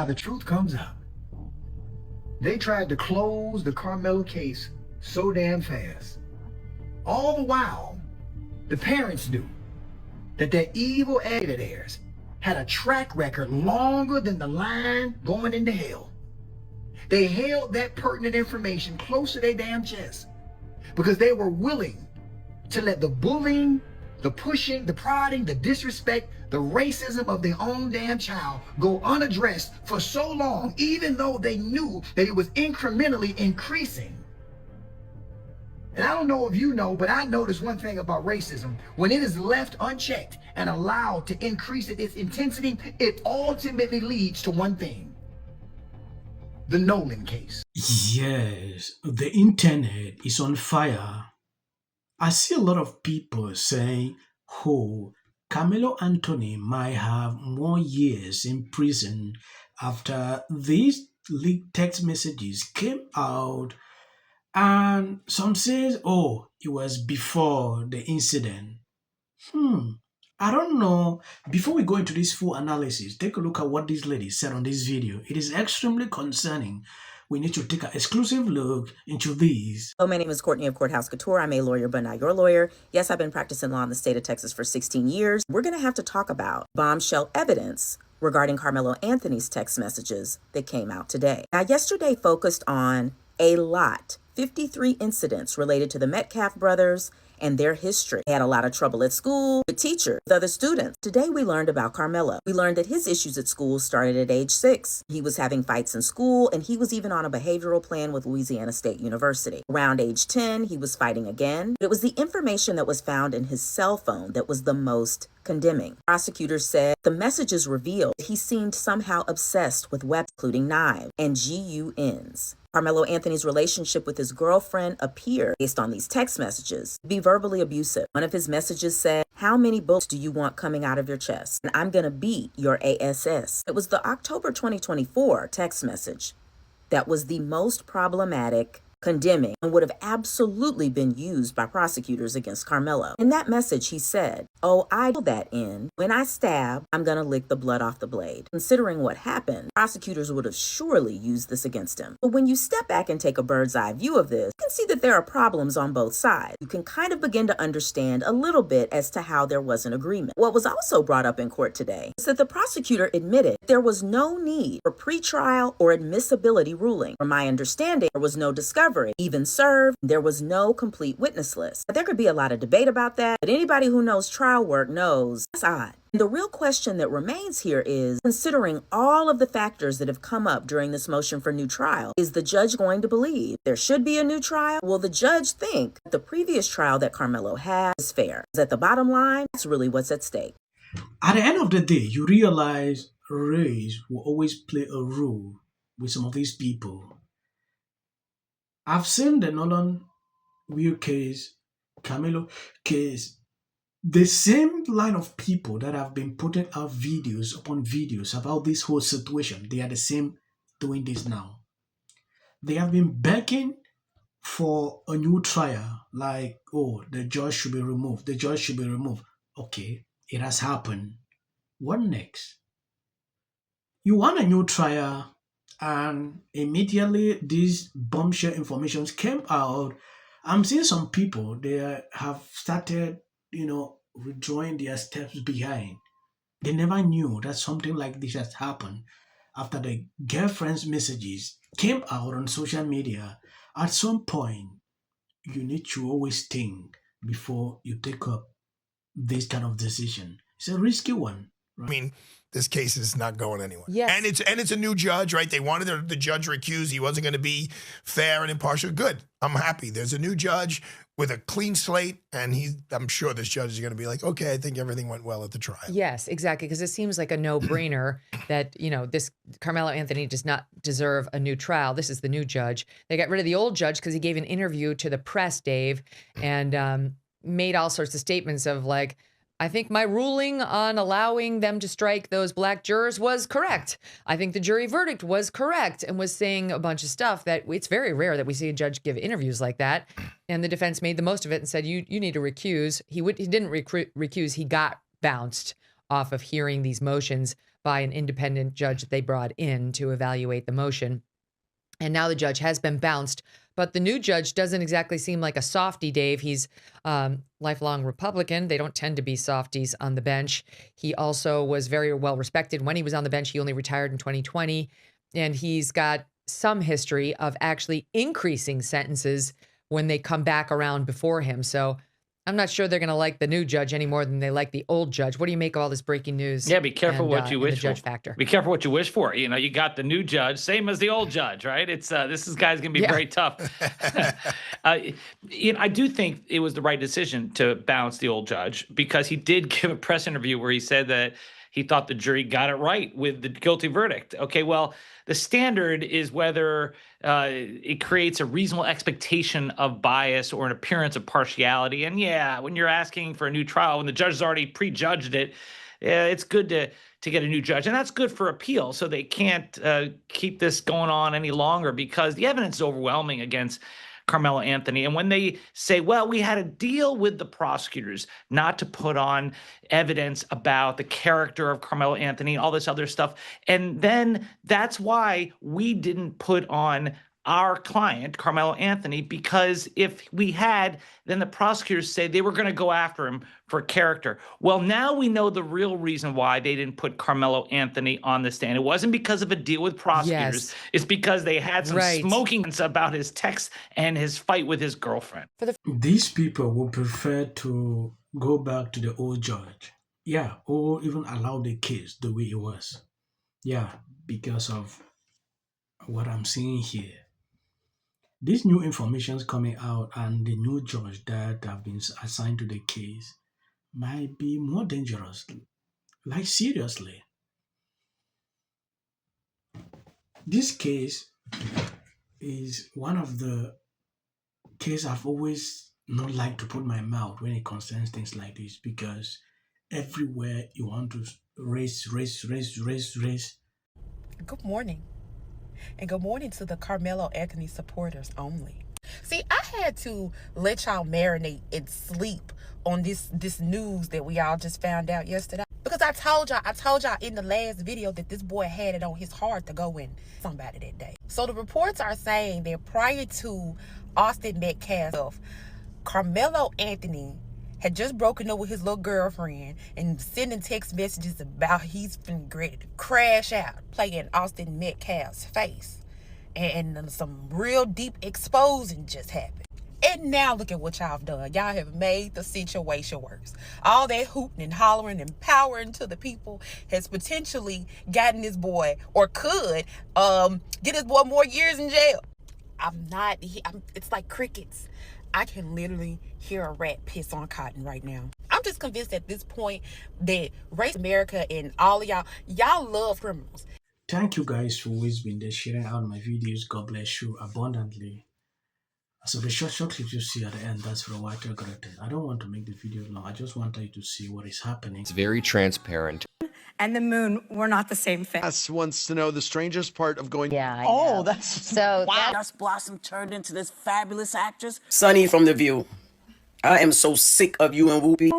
Now the truth comes out. They tried to close the Karmelo case so damn fast. All the while, the parents knew that that evil egg of theirs had a track record longer than the line going into hell. They held that pertinent information close to their damn chest because they were willing to let the bullying, the pushing, the prodding, the disrespect, the racism of their own damn child go unaddressed for so long, even though they knew that it was incrementally increasing. And I don't know if you know, but I noticed one thing about racism. When it is left unchecked and allowed to increase its intensity, it ultimately leads to one thing: the Nolan case. Yes, the internet is on fire. I see a lot of people saying, oh, Karmelo Anthony might have more years in prison after these leaked text messages came out. And some says, oh, it was before the incident. I don't know. Before we go into this full analysis, take a look at what this lady said on this video. It is extremely concerning. We need to take an exclusive look into these. Hello, my name is Courtney of Courthouse Couture. I'm a lawyer, but not your lawyer. Yes, I've been practicing law in the state of Texas for 16 years. We're going to have to talk about bombshell evidence regarding Karmelo Anthony's text messages that came out today. Now, yesterday focused on a lot, 53 incidents related to the Metcalf brothers and their history. They had a lot of trouble at school, with teachers, with other students. Today we learned about Karmelo. We learned that his issues at school started at age 6. He was having fights in school, and he was even on a behavioral plan with Louisiana State University. Around age 10, he was fighting again. But it was the information that was found in his cell phone that was the most condemning. Prosecutors said the messages revealed he seemed somehow obsessed with weapons, including knives and guns. Karmelo Anthony's relationship with his girlfriend appeared, based on these text messages, to be verbally abusive. One of his messages said, "How many bullets do you want coming out of your chest? And I'm gonna beat your ass." It was the October 2024 text message that was the most problematic, condemning, and would have absolutely been used by prosecutors against Karmelo. In that message, he said, "Oh, I put that in. When I stab, I'm gonna lick the blood off the blade." Considering what happened, prosecutors would have surely used this against him. But when you step back and take a bird's eye view of this, you can see that there are problems on both sides. You can kind of begin to understand a little bit as to how there was an agreement. What was also brought up in court today is that the prosecutor admitted there was no need for pretrial or admissibility ruling. From my understanding, there was no discovery even served. There was no complete witness list. There could be a lot of debate about that, but anybody who knows trial work knows that's odd. And the real question that remains here is, considering all of the factors that have come up during this motion for new trial, is the judge going to believe there should be a new trial? Will the judge think that the previous trial that Karmelo had is fair? Because at the bottom line, that's really what's at stake. At the end of the day, you realize race will always play a role with some of these people. I've seen the Nolan Will case, Karmelo case, the same line of people that have been putting out videos upon videos about this whole situation. They are the same doing this now. They have been begging for a new trial, like, oh, the judge should be removed. The judge should be removed. Okay, it has happened. What next? You want a new trial, and immediately these bombshell informations came out. I'm seeing some people, they have started, withdrawing their steps behind. They never knew that something like this has happened after the girlfriend's messages came out on social media. At some point, you need to always think before you take up this kind of decision. It's a risky one. Right? I mean, this case is not going anywhere. Yes. And it's a new judge, right? They wanted the judge recused. He wasn't going to be fair and impartial. Good. I'm happy. There's a new judge with a clean slate, and I'm sure this judge is going to be like, okay, I think everything went well at the trial. Yes, exactly. Because it seems like a no-brainer that, this Karmelo Anthony does not deserve a new trial. This is the new judge. They got rid of the old judge because he gave an interview to the press, Dave, and made all sorts of statements of like, I think my ruling on allowing them to strike those black jurors was correct. I think the jury verdict was correct, and was saying a bunch of stuff that it's very rare that we see a judge give interviews like that. And the defense made the most of it and said, you need to recuse. He didn't recuse. He got bounced off of hearing these motions by an independent judge that they brought in to evaluate the motion. And now the judge has been bounced. But the new judge doesn't exactly seem like a softie, Dave. He's lifelong Republican. They don't tend to be softies on the bench. He also was very well respected when he was on the bench. He only retired in 2020. And he's got some history of actually increasing sentences when they come back around before him. So I'm not sure they're going to like the new judge any more than they like the old judge. What do you make of all this breaking news? Yeah, be careful what you wish for. Judge factor. Be careful what you wish for. You know, you got the new judge, same as the old judge, right? It's this guy's going to be very tough. I do think it was the right decision to bounce the old judge, because he did give a press interview where he said that he thought the jury got it right with the guilty verdict. Okay, well, the standard is whether it creates a reasonable expectation of bias or an appearance of partiality. And yeah, when you're asking for a new trial, when the judge has already prejudged it, it's good to get a new judge. And that's good for appeal. So they can't keep this going on any longer, because the evidence is overwhelming against Karmelo Anthony. And when they say, well, we had a deal with the prosecutors not to put on evidence about the character of Karmelo Anthony and all this other stuff, and then that's why we didn't put on our client, Karmelo Anthony, because if we had, then the prosecutors say they were going to go after him for character. Well, now we know the real reason why they didn't put Karmelo Anthony on the stand. It wasn't because of a deal with prosecutors. Yes. It's because they had some smoking about his text and his fight with his girlfriend. These people would prefer to go back to the old judge. Yeah, or even allow the case the way it was. Yeah, because of what I'm seeing here. This new information is coming out, and the new judge that have been assigned to the case might be more dangerous. Like, seriously. This case is one of the cases I've always not liked to put my mouth when it concerns things like this, because everywhere you want to race. Good morning. And good morning to the Karmelo Anthony supporters only. See, I had to let y'all marinate and sleep on this news that we all just found out yesterday. Because I told y'all in the last video that this boy had it on his heart to go in somebody that day. So the reports are saying that prior to Austin Metcalf, Karmelo Anthony had just broken up with his little girlfriend and sending text messages about he's been ready to crash out, playing Austin Metcalf's face. And some real deep exposing just happened. And now look at what y'all have done. Y'all have made the situation worse. All that hooting and hollering and powering to the people has potentially gotten this boy, or could get this boy more years in jail. It's like crickets. I can literally hear a rat piss on cotton right now. I'm just convinced at this point that Race America and all of y'all love criminals. Thank you guys for always been there sharing out my videos. God bless you abundantly. So the short clip you see at the end, that's for what you're gonna do. I don't want to make the video long. I just want you to see what is happening. It's very transparent. And the moon were not the same thing. Wants to know the strangest part of going. Yeah. Oh, that's so. Wow. Dust Blossom turned into this fabulous actress. Sunny from The View. I am so sick of you and Whoopi.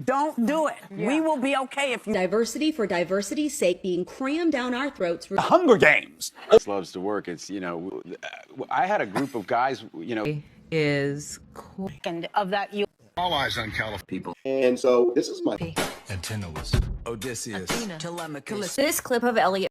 Don't do it. Yeah. We will be okay if you. Diversity for diversity's sake being crammed down our throats. The Hunger Games. Loves to work. It's, you know, I had a group of guys, you know. Is cool. And of that, you. All eyes on California People. And so this is my. Antinous. Odysseus. This clip of Elliot